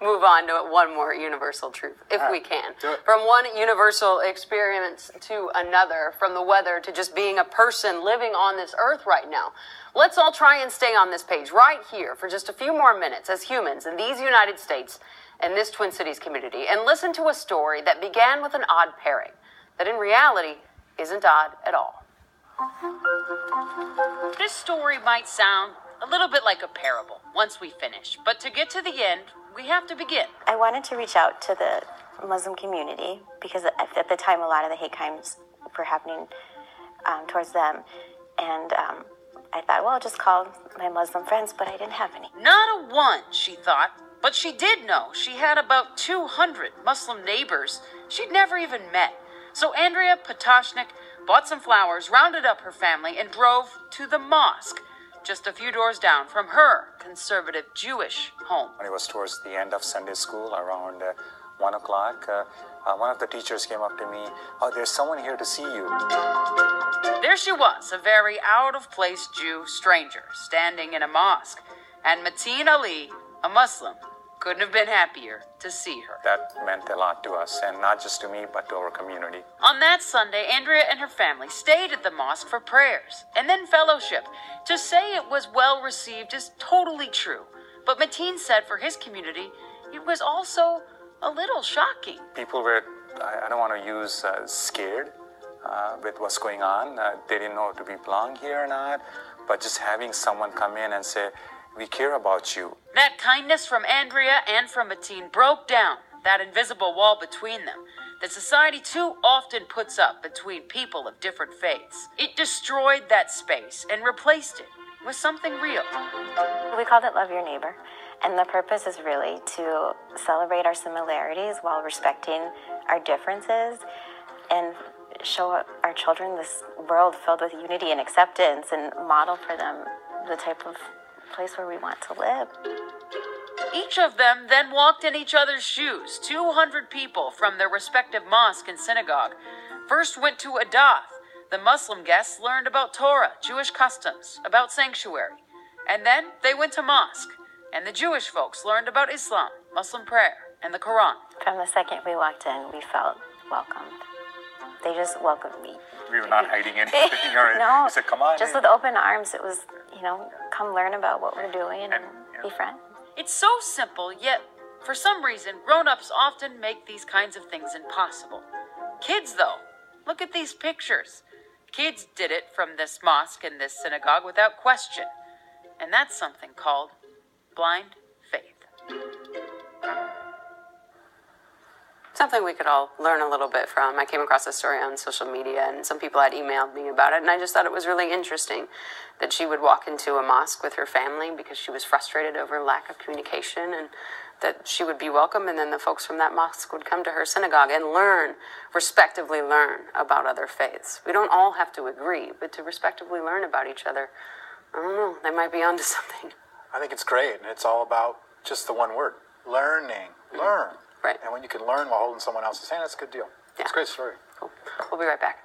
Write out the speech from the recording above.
move on to one more universal truth, if we can. From one universal experience to another, from the weather to just being a person living on this earth right now. Let's all try and stay on this page right here for just a few more minutes as humans in these United States and this Twin Cities community, and listen to a story that began with an odd pairing that in reality isn't odd at all. This story might sound a little bit like a parable once we finish, but to get to the end, we have to begin. I wanted to reach out to the Muslim community because at the time a lot of the hate crimes were happening towards them, and I thought, well, I'll just call my Muslim friends, but I didn't have any. Not a one, she thought, but she did know she had about 200 Muslim neighbors she'd never even met. So Andrea Potashnik bought some flowers, rounded up her family, and drove to the mosque, just a few doors down from her conservative Jewish home. When it was towards the end of Sunday school, around 1 o'clock, one of the teachers came up to me, "Oh, there's someone here to see you." There she was, a very out-of-place Jew stranger, standing in a mosque. And Mateen Ali, a Muslim, couldn't have been happier to see her. That meant a lot to us, and not just to me, but to our community. On that Sunday, Andrea and her family stayed at the mosque for prayers and then fellowship. To say it was well received is totally true, but Mateen said for his community, it was also a little shocking. People were, I don't want to use scared with what's going on. They didn't know to be belong here or not, but just having someone come in and say, "We care about you." That kindness from Andrea and from Mateen broke down that invisible wall between them that society too often puts up between people of different faiths. It destroyed that space and replaced it with something real. We called it Love Your Neighbor, and the purpose is really to celebrate our similarities while respecting our differences and show our children this world filled with unity and acceptance and model for them the type of place where we want to live. Each of them then walked in each other's shoes. 200 people from their respective mosque and synagogue first went to Adath. The Muslim guests learned about Torah, Jewish customs, about sanctuary. And then they went to mosque. And the Jewish folks learned about Islam, Muslim prayer, and the Quran. From the second we walked in, we felt welcomed. They just welcomed me. We were not hiding anything. No, we said, "Come on." just with open arms. It was, come learn about what we're doing and be friends. It's so simple, yet for some reason, grown-ups often make these kinds of things impossible. Kids, though, look at these pictures. Kids did it from this mosque and this synagogue without question. And that's something called blind faith. Something we could all learn a little bit from. I came across this story on social media, and some people had emailed me about it, and I just thought it was really interesting that she would walk into a mosque with her family because she was frustrated over lack of communication, and that she would be welcome, and then the folks from that mosque would come to her synagogue and respectively learn about other faiths. We don't all have to agree, but to respectively learn about each other, I don't know, they might be onto something. I think it's great, and it's all about just the one word, learning. Learn. Right. And when you can learn while holding someone else's hand, that's a good deal. Yeah. It's a great story. Cool. We'll be right back.